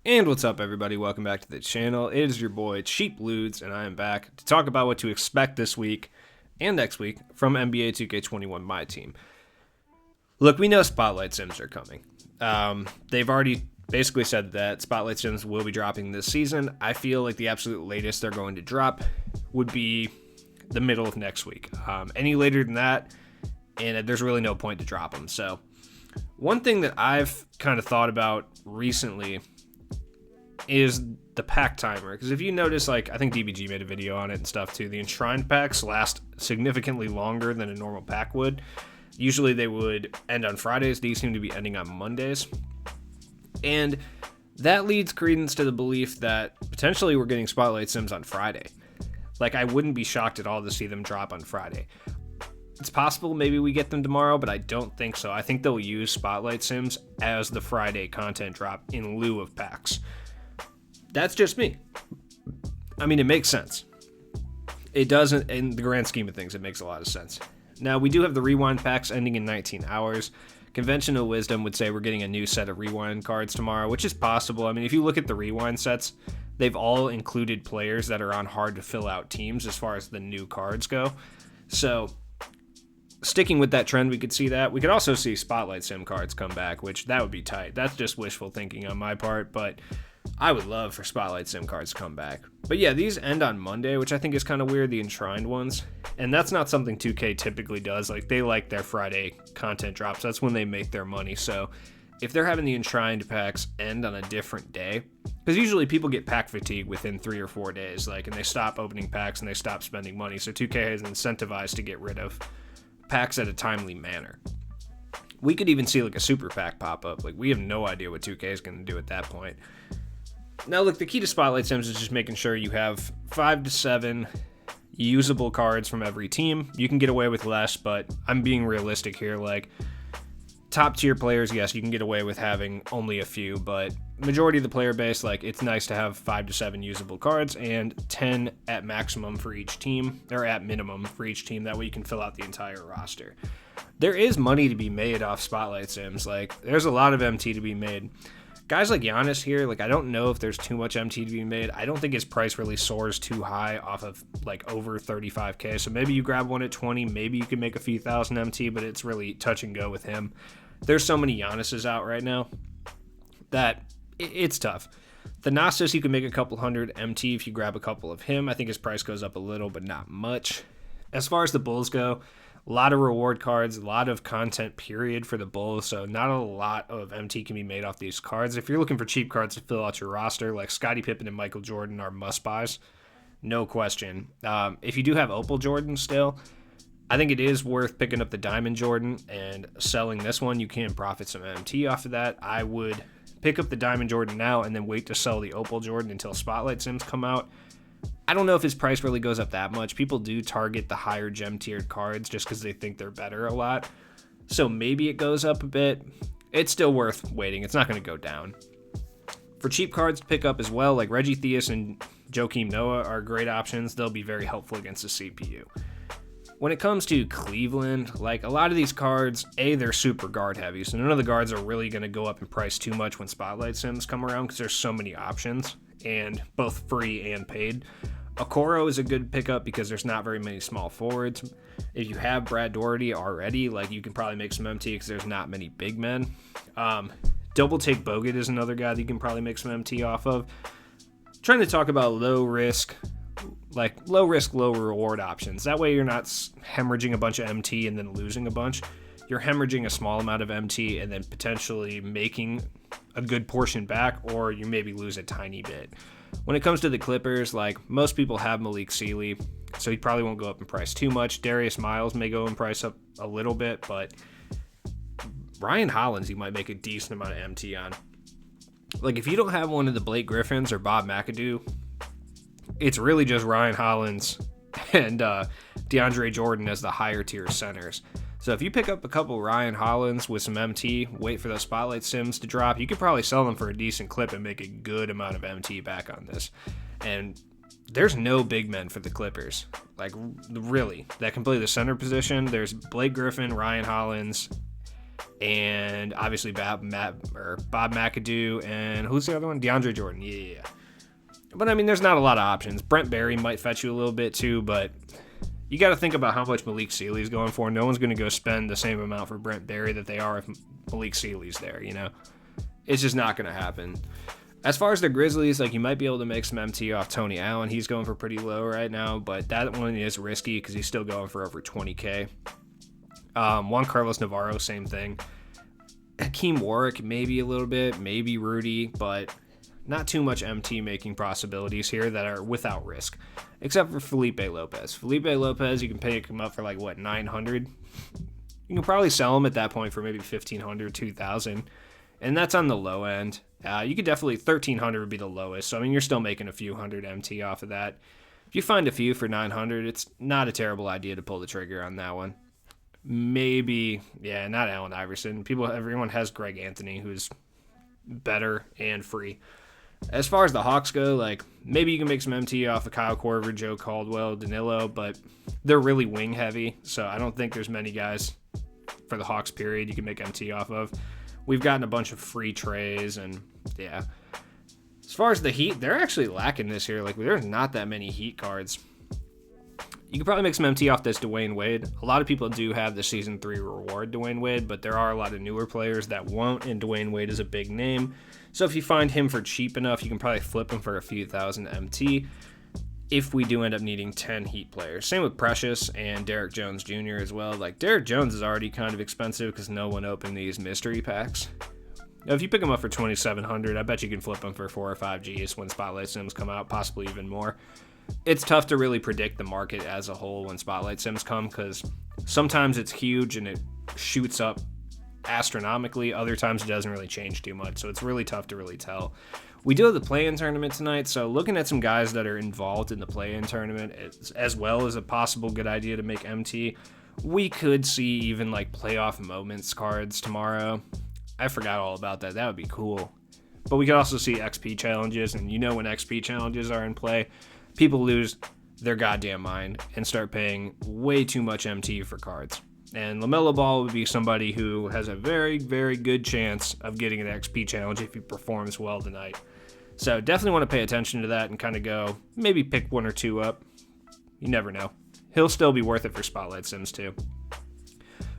And what's up, everybody? Welcome back to the channel. It is your boy Cheap Ludes, and I am back to talk about what to expect this week and next week from NBA 2K21 My Team. Look, we know Spotlight Sims are coming. They've already basically said that Spotlight Sims will be dropping this season. I feel like the absolute latest they're going to drop would be the middle of next week. Any later than that, and there's really no point to drop them. So, one thing that I've kind of thought about recently is the pack timer, because if you notice, like, I think DBG made a video on it and stuff too, the enshrined packs last significantly longer than a normal pack would. Usually they would end on Fridays. These seem to be ending on Mondays, and that leads credence to the belief that potentially we're getting Spotlight Sims on Friday. Like, I wouldn't be shocked at all to see them drop on Friday. It's possible maybe we get them tomorrow, but I don't think so. I think they'll use Spotlight Sims as the Friday content drop in lieu of packs. That's just me. I mean, it makes sense. It doesn't, in the grand scheme of things, it makes a lot of sense. Now, we do have the rewind packs ending in 19 hours. Conventional wisdom would say we're getting a new set of rewind cards tomorrow, which is possible. I mean, if you look at the rewind sets, they've all included players that are on hard to fill out teams as far as the new cards go. So, sticking with that trend, we could see that. We could also see Spotlight Sim cards come back, which that would be tight. That's just wishful thinking on my part, but I would love for Spotlight Sim cards to come back. But yeah, these end on Monday, which I think is kind of weird, the enshrined ones. And that's not something 2K typically does. Like, they like their Friday content drops. That's when they make their money. So if they're having the enshrined packs end on a different day, because usually people get pack fatigue within 3 or 4 days, like, and they stop opening packs and they stop spending money. So 2K is incentivized to get rid of packs at a timely manner. We could even see like a super pack pop up. Like, we have no idea what 2K is going to do at that point. Now, look, the key to Spotlight Sims is just making sure you have 5 to 7 usable cards from every team. You can get away with less, but I'm being realistic here. Like, top tier players, yes, you can get away with having only a few, but majority of the player base, like, it's nice to have 5 to 7 usable cards and 10 at maximum for each team, or at minimum for each team. That way you can fill out the entire roster. There is money to be made off Spotlight Sims. Like, there's a lot of MT to be made. Guys like Giannis here, like, I don't know if there's too much MT to be made. I don't think his price really soars too high off of, like, over 35K. So maybe you grab one at 20, maybe you can make a few thousand MT, but it's really touch and go with him. There's so many Giannis's out right now that it's tough. Thanasis, you can make a couple hundred MT if you grab a couple of him. I think his price goes up a little, but not much. As far as the Bulls go, a lot of reward cards, a lot of content period for the Bulls, so not a lot of MT can be made off these cards. If you're looking for cheap cards to fill out your roster, like Scottie Pippen and Michael Jordan are must-buys, no question. If you do have Opal Jordan still, I think it is worth picking up the Diamond Jordan and selling this one. You can profit some MT off of that. I would pick up the Diamond Jordan now and then wait to sell the Opal Jordan until Spotlight Sims come out. I don't know if his price really goes up that much. People do target the higher gem tiered cards just because they think they're better a lot. So maybe it goes up a bit. It's still worth waiting. It's not going to go down. For cheap cards to pick up as well, like Reggie Theus and Joakim Noah are great options. They'll be very helpful against the CPU. When it comes to Cleveland, like, a lot of these cards, they're super guard heavy. So none of the guards are really going to go up in price too much when Spotlight Sims come around because there's so many options, and both free and paid. Okoro is a good pickup because there's not very many small forwards. If you have Brad Doherty already, like, you can probably make some MT because there's not many big men. Double Take Bogut is another guy that you can probably make some MT off of. Trying to talk about low risk, low reward options. That way you're not hemorrhaging a bunch of MT and then losing a bunch. You're hemorrhaging a small amount of MT and then potentially making a good portion back, or you maybe lose a tiny bit. When it comes to the Clippers, like, most people have Malik Sealy, so he probably won't go up in price too much. Darius Miles may go in price up a little bit, but Ryan Hollins you might make a decent amount of MT on. Like, if you don't have one of the Blake Griffins or Bob McAdoo, it's really just Ryan Hollins and DeAndre Jordan as the higher tier centers. So if you pick up a couple Ryan Hollins with some MT, wait for those Spotlight Sims to drop, you could probably sell them for a decent clip and make a good amount of MT back on this. And there's no big men for the Clippers. Like, really, that can play the center position. There's Blake Griffin, Ryan Hollins, and obviously Bob McAdoo, and who's the other one? DeAndre Jordan. Yeah. But I mean, there's not a lot of options. Brent Berry might fetch you a little bit too, but you got to think about how much Malik Sealy's going for. No one's going to go spend the same amount for Brent Berry that they are if Malik Sealy's there, you know? It's just not going to happen. As far as the Grizzlies, like, you might be able to make some MT off Tony Allen. He's going for pretty low right now, but that one is risky because he's still going for over 20K. Juan Carlos Navarro, same thing. Hakeem Warwick, maybe a little bit, maybe Rudy, but not too much MT making possibilities here that are without risk, except for Felipe Lopez. Felipe Lopez, you can pick him up for like, what, 900? You can probably sell him at that point for maybe 1,500, 2,000, and that's on the low end. You could definitely, 1,300 would be the lowest, so I mean, you're still making a few hundred MT off of that. If you find a few for 900, it's not a terrible idea to pull the trigger on that one. Maybe, yeah, not Allen Iverson. Everyone has Greg Anthony, who's better and free. As far as the Hawks go, like, maybe you can make some MT off of Kyle Korver, Joe Caldwell, Danilo, but they're really wing heavy, so I don't think there's many guys for the Hawks period you can make MT off of. We've gotten a bunch of free trays, and yeah. As far as the Heat, they're actually lacking this year. Like, there's not that many Heat cards. You can probably make some MT off this Dwayne Wade. A lot of people do have the Season 3 reward Dwayne Wade, but there are a lot of newer players that won't, and Dwayne Wade is a big name. So if you find him for cheap enough, you can probably flip him for a few thousand MT if we do end up needing 10 Heat players. Same with Precious and Derek Jones Jr. as well. Like, Derek Jones is already kind of expensive because no one opened these mystery packs. Now, if you pick him up for 2,700, I bet you can flip him for 4 or 5 Gs when Spotlight Sims come out, possibly even more. It's tough to really predict the market as a whole when Spotlight Sims come because sometimes it's huge and it shoots up astronomically. Other times it doesn't really change too much, so it's really tough to really tell. We do have the play-in tournament tonight, so looking at some guys that are involved in the play-in tournament as well as a possible good idea to make MT. We could see even like playoff moments cards tomorrow. I forgot all about that. That would be cool. But we could also see XP challenges, and you know when XP challenges are in play, people lose their goddamn mind and start paying way too much MT for cards. And LaMelo Ball would be somebody who has a very, very good chance of getting an XP challenge if he performs well tonight. So definitely want to pay attention to that and kind of go, maybe pick 1 or 2 up. You never know. He'll still be worth it for Spotlight Sims too.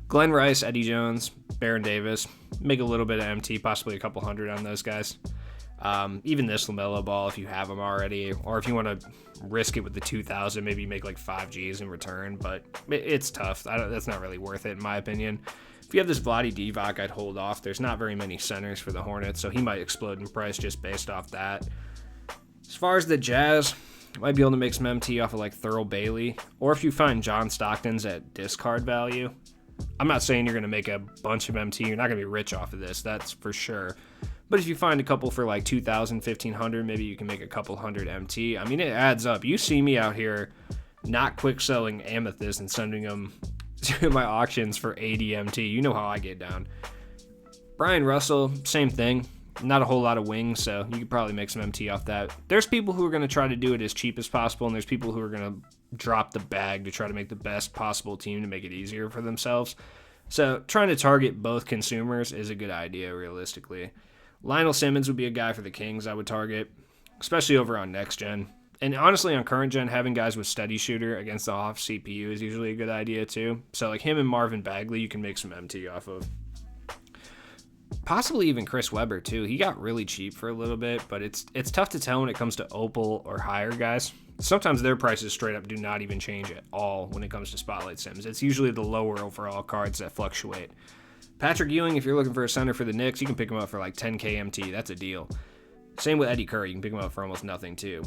Glenn Rice, Eddie Jones, Baron Davis, make a little bit of MT, possibly a couple hundred on those guys. Even this LaMelo Ball, if you have them already, or if you want to risk it with the 2,000, maybe make like 5 Gs in return, but it's tough. That's not really worth it in my opinion. If you have this Vlade Divac, I'd hold off. There's not very many centers for the Hornets, so he might explode in price just based off that. As far as the Jazz, you might be able to make some MT off of like Thurl Bailey, or if you find John Stockton's at discard value. I'm not saying you're going to make a bunch of MT. You're not going to be rich off of this, that's for sure. But if you find a couple for like 2,000, 1,500, maybe you can make a couple hundred MT. I mean, it adds up. You see me out here not quick selling Amethyst and sending them to my auctions for 80 MT. You know how I get down. Brian Russell, same thing. Not a whole lot of wings, so you could probably make some MT off that. There's people who are going to try to do it as cheap as possible, and there's people who are going to drop the bag to try to make the best possible team to make it easier for themselves. So trying to target both consumers is a good idea, realistically. Lionel Simmons would be a guy for the Kings I would target, especially over on next gen. And honestly, on current gen, having guys with steady shooter against the off CPU is usually a good idea too. So like him and Marvin Bagley, you can make some MT off of. Possibly even Chris Webber too. He got really cheap for a little bit, but it's tough to tell when it comes to Opal or higher guys. Sometimes their prices straight up do not even change at all when it comes to Spotlight Sims. It's usually the lower overall cards that fluctuate. Patrick Ewing, if you're looking for a center for the Knicks, you can pick him up for like 10K MT. That's a deal. Same with Eddie Curry. You can pick him up for almost nothing too.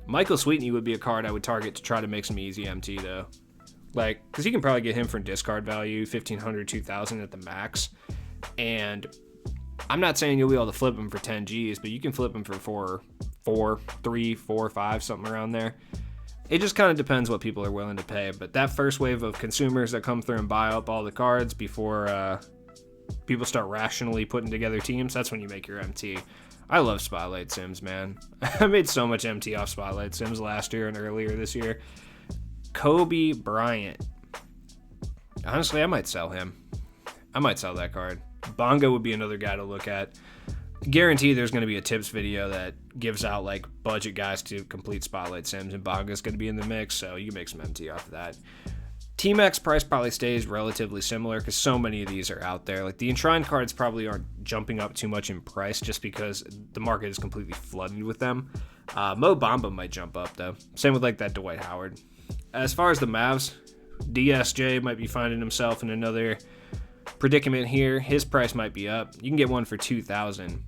Michael Sweetney would be a card I would target to try to make some easy MT though. Like, because you can probably get him for discard value, 1,500, 2,000 at the max. And I'm not saying you'll be able to flip him for 10 Gs, but you can flip him for 3, 4, 5, something around there. It just kind of depends what people are willing to pay. But that first wave of consumers that come through and buy up all the cards before people start rationally putting together teams, that's when you make your MT. I love Spotlight Sims, man. I made so much MT off Spotlight Sims last year and earlier this year. Kobe Bryant. Honestly, I might sell him. I might sell that card. Bonga would be another guy to look at. Guarantee there's going to be a tips video that gives out like budget guys to complete spotlight sims, and Bonga's going to be in the mix, so you can make some MT off of that. T-Max price probably stays relatively similar because so many of these are out there. Like the Enshrined cards probably aren't jumping up too much in price just because the market is completely flooded with them. Mo Bamba might jump up though. Same with like that Dwight Howard. As far as the Mavs, DSJ might be finding himself in another predicament here. His price might be up. You can get one for 2,000.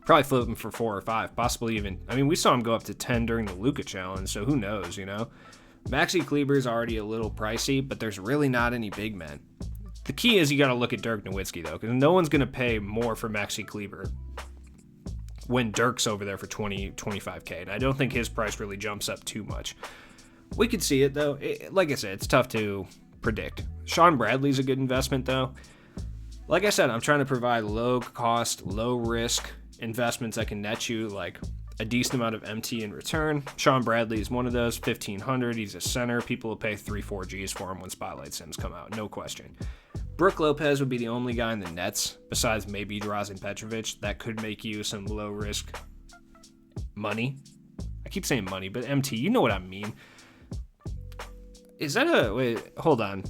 Probably flip him for 4 or 5, possibly even. I mean, we saw him go up to 10 during the Luka challenge, so who knows, you know? Maxi Kleber is already a little pricey, but there's really not any big men. The key is you got to look at Dirk Nowitzki, though, because no one's going to pay more for Maxi Kleber when Dirk's over there for 25K, and I don't think his price really jumps up too much. We could see it, though. Like I said, it's tough to predict. Sean Bradley's a good investment, though. Like I said, I'm trying to provide low-cost, low-risk investments that can net you, like, a decent amount of MT in return. Sean Bradley is one of those, 1,500. He's a center. People will pay 3-4 Gs for him when Spotlight Sims come out, no question. Brook Lopez would be the only guy in the Nets, besides maybe Drazen Petrovic, that could make you some low-risk money. I keep saying money, but MT, you know what I mean. Is that a... Wait, hold on.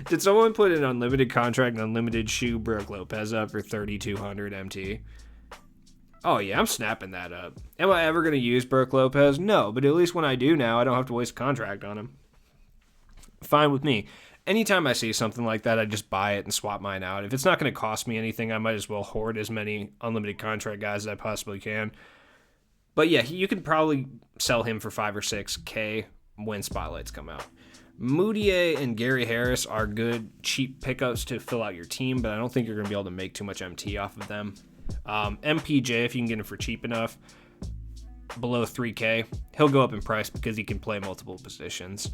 Did someone put an unlimited contract and unlimited shoe Brook Lopez up for 3,200 MT? Oh, yeah, I'm snapping that up. Am I ever going to use Brook Lopez? No, but at least when I do now, I don't have to waste a contract on him. Fine with me. Anytime I see something like that, I just buy it and swap mine out. If it's not going to cost me anything, I might as well hoard as many unlimited contract guys as I possibly can. But yeah, you could probably sell him for 5 or 6K when spotlights come out. Moutier and Gary Harris are good, cheap pickups to fill out your team, but I don't think you're going to be able to make too much MT off of them. MPJ, if you can get him for cheap enough, below 3K, he'll go up in price because he can play multiple positions,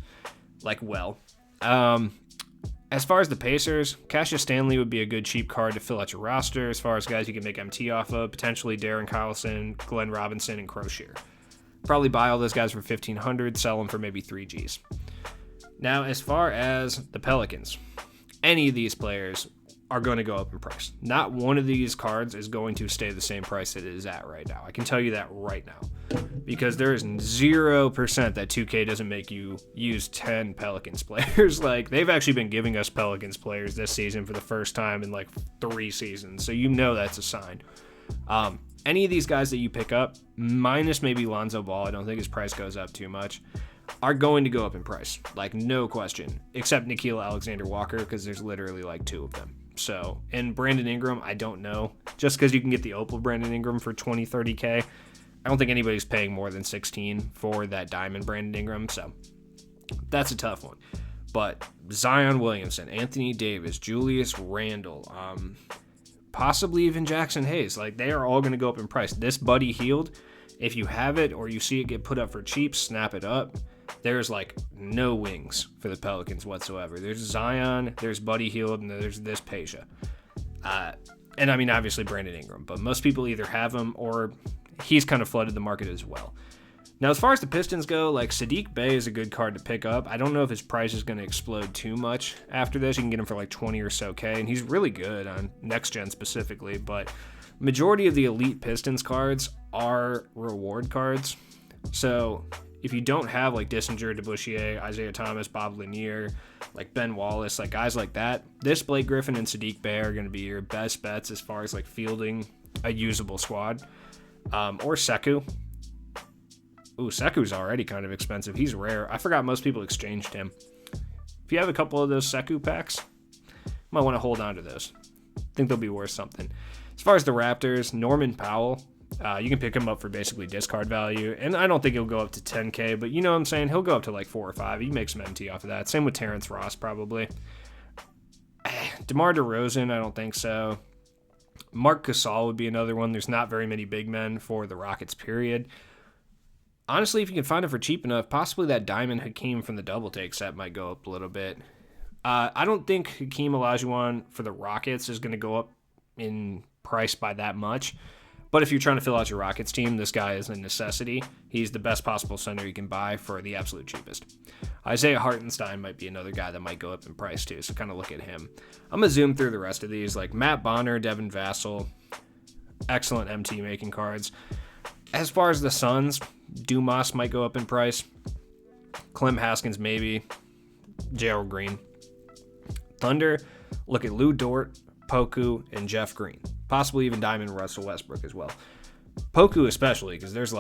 like well. As far as the Pacers, Cassius Stanley would be a good cheap card to fill out your roster. As far as guys you can make MT off of, potentially Darren Collison, Glenn Robinson, and Crozier. Probably buy all those guys for 1,500, sell them for maybe 3 Gs. Now, as far as the Pelicans, any of these players are going to go up in price. Not one of these cards is going to stay the same price that it is at right now. I can tell you that right now. Because there is 0% that 2K doesn't make you use 10 Pelicans players. Like, they've actually been giving us Pelicans players this season for the first time in like 3 seasons. So you know that's a sign. Any of these guys that you pick up, minus maybe Lonzo Ball, I don't think his price goes up too much, are going to go up in price. Like, no question. Except Nickeil Alexander-Walker, because there's literally like 2 of them. So, and Brandon Ingram, I don't know. Just because you can get the Opal Brandon Ingram for 20, 30K, I don't think anybody's paying more than 16 for that Diamond Brandon Ingram. So, that's a tough one. But Zion Williamson, Anthony Davis, Julius Randle, possibly even Jackson Hayes, like, they are all going to go up in price. This Buddy Hield, if you have it or you see it get put up for cheap, snap it up. There's like no wings for the Pelicans whatsoever. There's Zion, there's Buddy Hield, and there's this Peja. And I mean, obviously Brandon Ingram, but most people either have him or he's kind of flooded the market as well. Now, as far as the Pistons go, like Saddiq Bey is a good card to pick up. I don't know if his price is going to explode too much after this. You can get him for like 20 or so K, and he's really good on next gen specifically, but majority of the elite Pistons cards are reward cards. So if you don't have like Dissinger, DeBusschere, Isaiah Thomas, Bob Lanier, like Ben Wallace, like guys like that, this Blake Griffin and Saddiq Bey are going to be your best bets as far as like fielding a usable squad. Or Sekou. Ooh, Seku's already kind of expensive. He's rare. I forgot most people exchanged him. If you have a couple of those Sekou packs, you might want to hold on to those. I think they'll be worth something. As far as the Raptors, Norman Powell, you can pick him up for basically discard value, and I don't think he'll go up to 10K, but you know what I'm saying? He'll go up to like 4 or 5. You can make some MT off of that. Same with Terrence Ross, probably. DeMar DeRozan, I don't think so. Mark Gasol would be another one. There's not very many big men for the Rockets, period. Honestly, if you can find it for cheap enough, possibly that Diamond Hakeem from the Double Take set might go up a little bit. I don't think Hakeem Olajuwon for the Rockets is going to go up in price by that much. But if you're trying to fill out your Rockets team, this guy is a necessity. He's the best possible center you can buy for the absolute cheapest. Isaiah Hartenstein might be another guy that might go up in price too, so kind of look at him. I'm going to zoom through the rest of these, like Matt Bonner, Devin Vassell, excellent MT making cards. As far as the Suns, Dumas might go up in price. Clem Haskins maybe. Gerald Green. Thunder, look at Lou Dort, Poku, and Jeff Green. Possibly even Diamond Russell Westbrook as well. Poku especially, because there's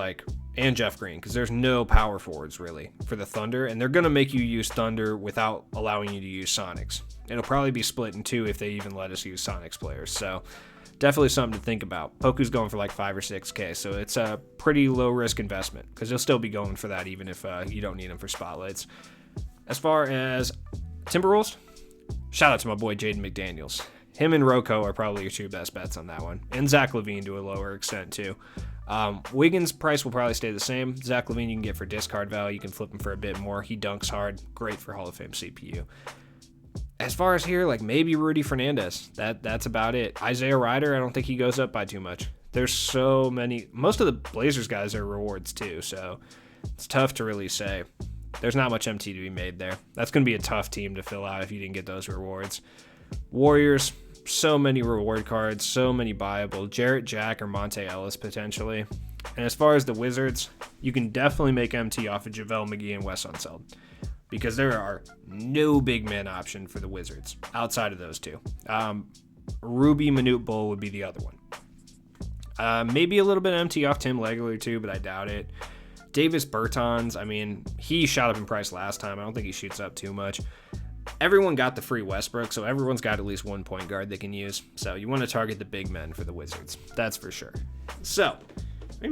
and Jeff Green, because there's no power forwards really for the Thunder, and they're going to make you use Thunder without allowing you to use Sonics. It'll probably be split in two if they even let us use Sonics players, so definitely something to think about. Poku's going for like 5 or 6K, so it's a pretty low risk investment, because you'll still be going for that even if you don't need them for spotlights. As far as Timberwolves, shout out to my boy Jaden McDaniels. Him and Rocco are probably your two best bets on that one. And Zach LaVine to a lower extent, too. Wiggins' price will probably stay the same. Zach LaVine you can get for discard value. You can flip him for a bit more. He dunks hard. Great for Hall of Fame CPU. As far as here, maybe Rudy Fernandez. That's about it. Isaiah Ryder, I don't think he goes up by too much. There's so many. Most of the Blazers guys are rewards, too. So it's tough to really say. There's not much MT to be made there. That's going to be a tough team to fill out if you didn't get those rewards. Warriors, so many reward cards, so many buyable. Jarrett Jack or Monte Ellis potentially. And as far as the Wizards, you can definitely make MT off of JaVale McGee and Wes Unseld, because there are no big man option for the Wizards outside of those two. Ruby Manute Bull would be the other one. Maybe a little bit MT off Tim Legler too, but I doubt it. Davis Bertans, he shot up in price last time. I don't think he shoots up too much. Everyone got the free Westbrook, so everyone's got at least one point guard they can use. So you want to target the big men for the Wizards. That's for sure. So,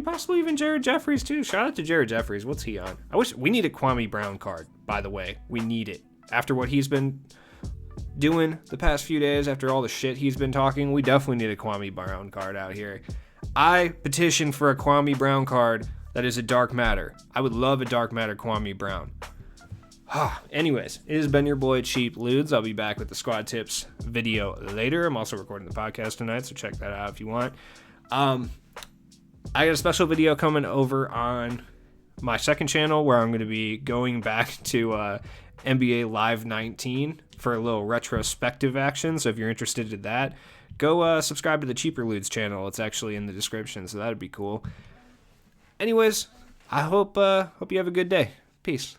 possibly even Jared Jeffries too. Shout out to Jared Jeffries. What's he on? We need a Kwame Brown card, by the way. We need it. After what he's been doing the past few days, after all the shit he's been talking, we definitely need a Kwame Brown card out here. I petition for a Kwame Brown card that is a Dark Matter. I would love a Dark Matter Kwame Brown. Anyways, it has been your boy Cheap Ludes. I'll be back with the squad tips video later. I'm also recording the podcast tonight, so check that out if you want. I got a special video coming over on my second channel where I'm going to be going back to NBA Live 19 for a little retrospective action. So if you're interested in that, go subscribe to the Cheaper Ludes channel. It's actually in the description, so that'd be cool. Anyways, I hope you have a good day. Peace.